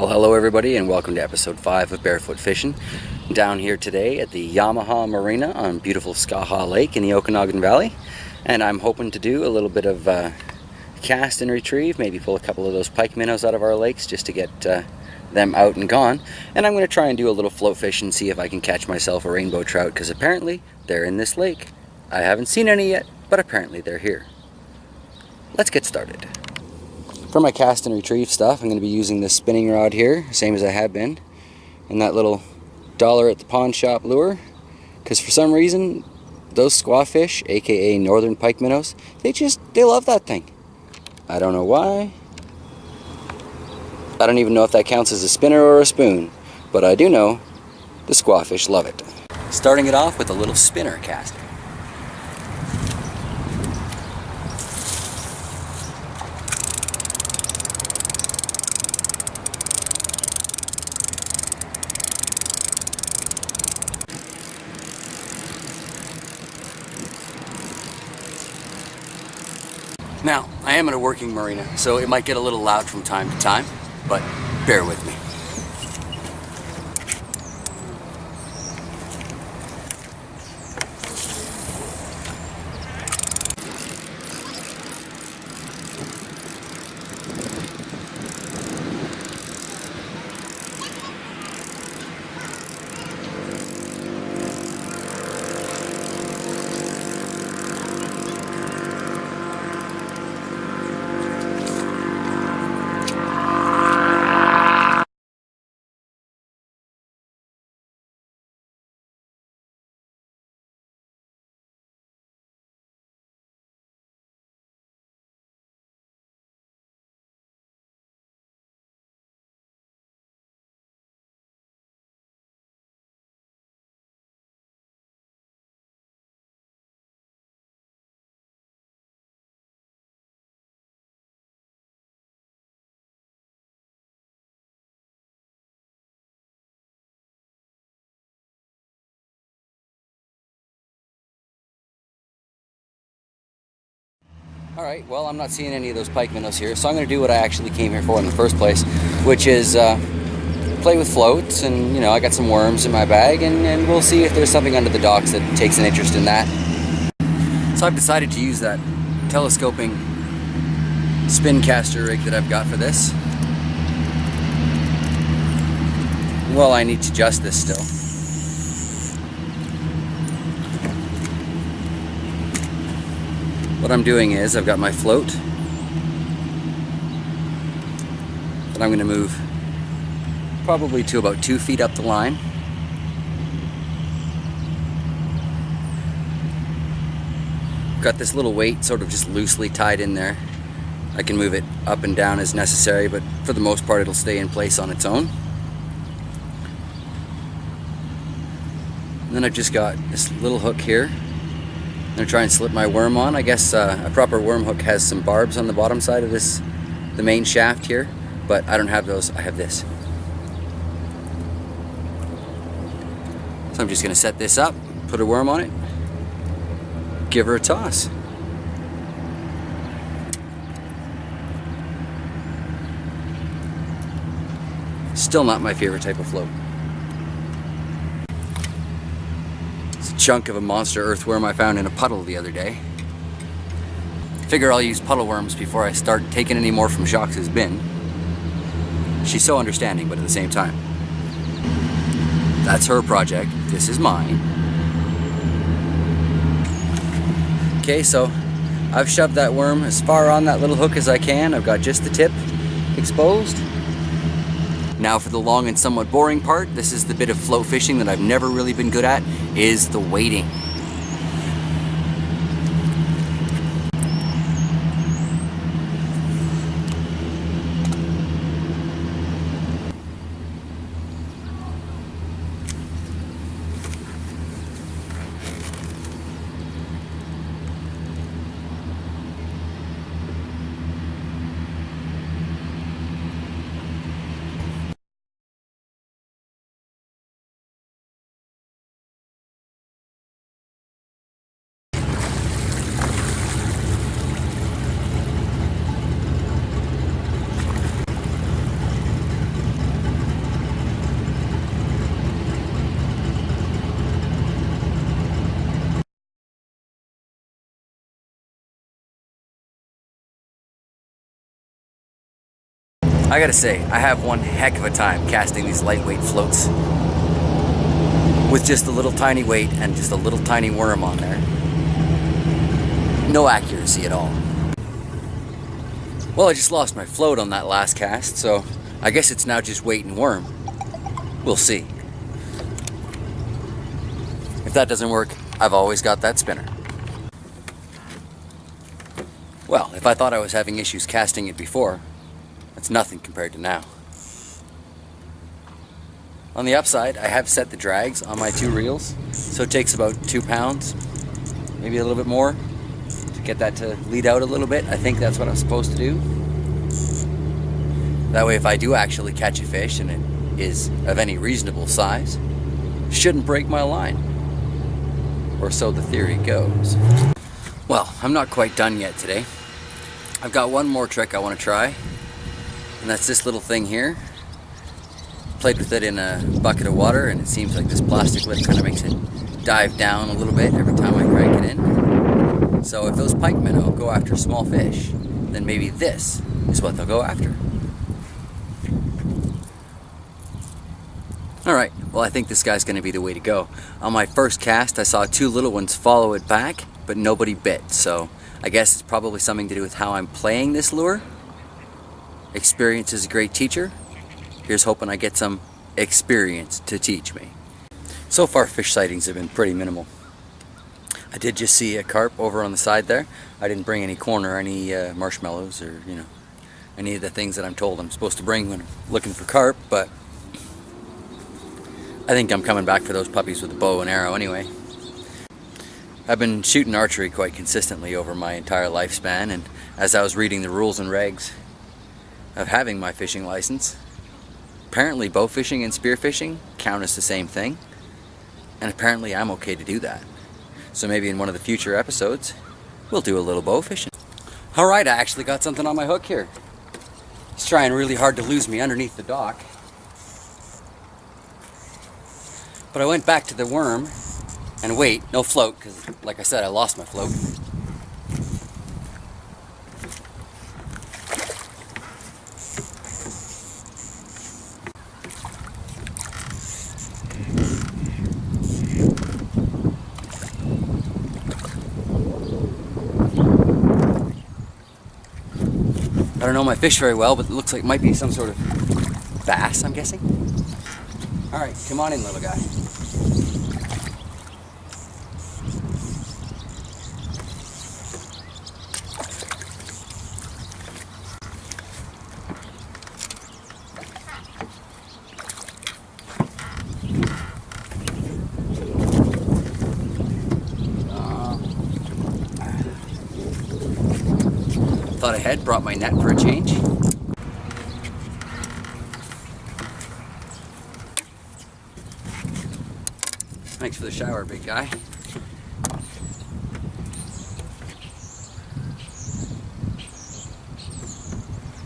Well, hello everybody and welcome to episode 5 of Barefoot Fishing. I'm down here today at the Yamaha Marina on beautiful Skaha Lake in the Okanagan Valley, and I'm hoping to do a little bit of cast and retrieve, maybe pull a couple of those pike minnows out of our lakes just to get them out and gone. And I'm going to try and do a little float fish and see if I can catch myself a rainbow trout, because apparently they're in this lake. I haven't seen any yet, but apparently they're here. Let's get started. For my cast and retrieve stuff, I'm going to be using this spinning rod here, same as I have been, and that little $1 at the pawn shop lure, because for some reason those squawfish, aka northern pike minnows, they love that thing. I don't know why. I don't even know if that counts as a spinner or a spoon, but I do know the squawfish love it. Starting it off with a little spinner cast. Now, I am in a working marina, so it might get a little loud from time to time, but bear with me. Alright, well, I'm not seeing any of those pike minnows here, so I'm going to do what I actually came here for in the first place, which is play with floats, and I got some worms in my bag, and we'll see if there's something under the docks that takes an interest in that. So I've decided to use that telescoping spin caster rig that I've got for this. Well, I need to adjust this still. What I'm doing is I've got my float that I'm going to move probably to about 2 feet up the line. Got this little weight sort of just loosely tied in there. I can move it up and down as necessary, but for the most part it'll stay in place on its own. And then I've just got this little hook here. I'm going to try and slip my worm on. I guess a proper worm hook has some barbs on the bottom side of the main shaft here, but I don't have those. I have this. So I'm just going to set this up, put a worm on it, give her a toss. Still not my favorite type of float. Chunk of a monster earthworm I found in a puddle the other day. Figure I'll use puddle worms before I start taking any more from Jacques' bin. She's so understanding, but at the same time, that's her project, this is mine. Okay, so I've shoved that worm as far on that little hook as I can. I've got just the tip exposed. Now for the long and somewhat boring part, this is the bit of float fishing that I've never really been good at, is the waiting. I gotta say, I have one heck of a time casting these lightweight floats with just a little tiny weight and just a little tiny worm on there. No accuracy at all. Well, I just lost my float on that last cast, so I guess it's now just weight and worm. We'll see. If that doesn't work, I've always got that spinner. Well, if I thought I was having issues casting it before, that's nothing compared to now. On the upside, I have set the drags on my 2 reels, so it takes about 2 pounds, maybe a little bit more, to get that to lead out a little bit. I think that's what I'm supposed to do. That way, if I do actually catch a fish and it is of any reasonable size, it shouldn't break my line. Or so the theory goes. Well, I'm not quite done yet today. I've got one more trick I want to try, and that's this little thing here. Played with it in a bucket of water, and it seems like this plastic lid kind of makes it dive down a little bit every time I crank it in. So if those pike minnow go after small fish, then maybe this is what they'll go after. Alright, well, I think this guy's going to be the way to go. On my first cast, I saw 2 little ones follow it back, but nobody bit, so I guess it's probably something to do with how I'm playing this lure. Experience is a great teacher. Here's hoping I get some experience to teach me. So far, fish sightings have been pretty minimal. I did just see a carp over on the side there. I didn't bring any corn or any marshmallows or, any of the things that I'm told I'm supposed to bring when I'm looking for carp, but I think I'm coming back for those puppies with a bow and arrow anyway. I've been shooting archery quite consistently over my entire lifespan, and as I was reading the rules and regs of having my fishing license, apparently bow fishing and spear fishing count as the same thing, and apparently I'm okay to do that. So maybe in one of the future episodes, we'll do a little bow fishing. Alright, I actually got something on my hook here. He's trying really hard to lose me underneath the dock. But I went back to the worm and wait, no float, because like I said, I lost my float. I don't know my fish very well, but it looks like it might be some sort of bass, I'm guessing. Alright, come on in, little guy. Thought ahead, brought my net for a change. Thanks for the shower, big guy.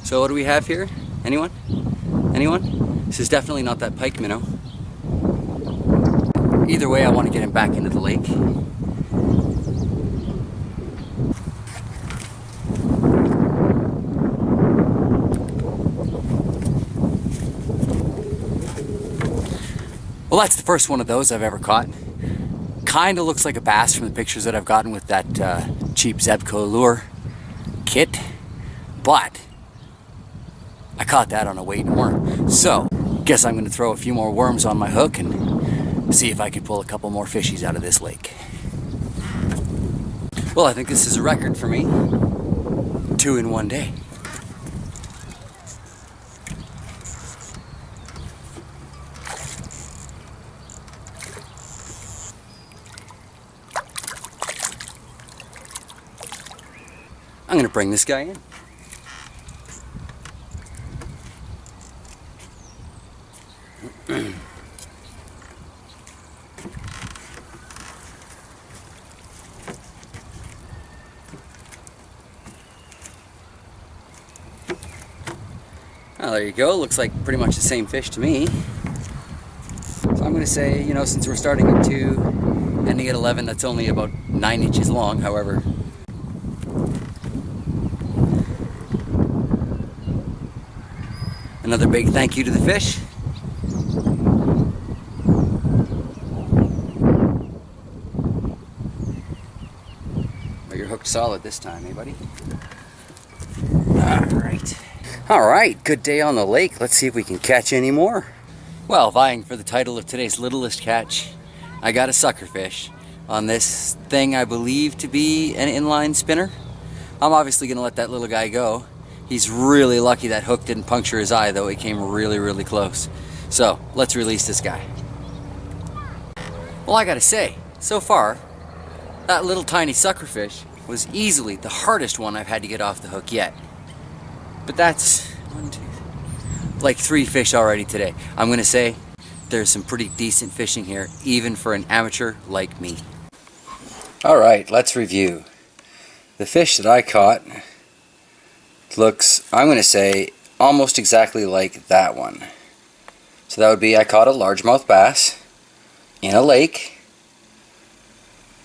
So what do we have here? Anyone? Anyone? This is definitely not that pike minnow. Either way, I want to get him back into the lake. Well, that's the first one of those I've ever caught. Kind of looks like a bass from the pictures that I've gotten with that cheap Zebco lure kit, but I caught that on a weight and worm. So, guess I'm going to throw a few more worms on my hook and see if I can pull a couple more fishies out of this lake. Well, I think this is a record for me. 2 in one day. I'm going to bring this guy in. Well, there you go. Looks like pretty much the same fish to me. So I'm going to say, since we're starting at 2, ending at 11, that's only about 9 inches long. However, Another big thank you to the fish. Well, you're hooked solid this time, eh, buddy? Alright, good day on the lake. Let's see if we can catch any more. Well, vying for the title of today's littlest catch, I got a suckerfish on this thing I believe to be an inline spinner. I'm obviously going to let that little guy go. He's really lucky that hook didn't puncture his eye, though. It came really, really close. So, let's release this guy. Well, I gotta say, so far, that little tiny suckerfish was easily the hardest one I've had to get off the hook yet. But that's like 3 fish already today. I'm gonna say there's some pretty decent fishing here, even for an amateur like me. Alright, let's review. The fish that I caught looks, I'm gonna say, almost exactly like that one. So that would be, I caught a largemouth bass in a lake.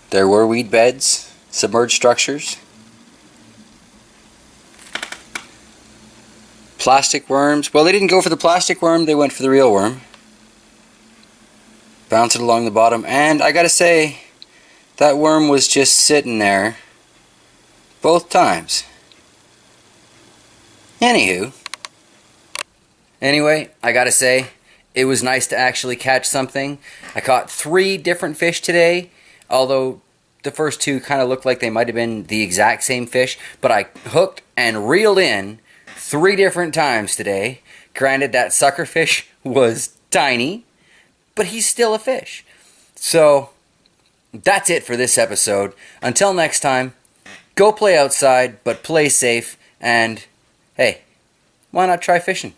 There were weed beds, submerged structures, plastic worms. Well, they didn't go for the plastic worm, they went for the real worm. Bounce it along the bottom, and I gotta say, that worm was just sitting there both times. Anyway, I gotta say, it was nice to actually catch something. I caught 3 different fish today, although the first 2 kind of looked like they might have been the exact same fish, but I hooked and reeled in 3 different times today. Granted, that suckerfish was tiny, but he's still a fish. So, that's it for this episode. Until next time, go play outside, but play safe, and hey, why not try fishing?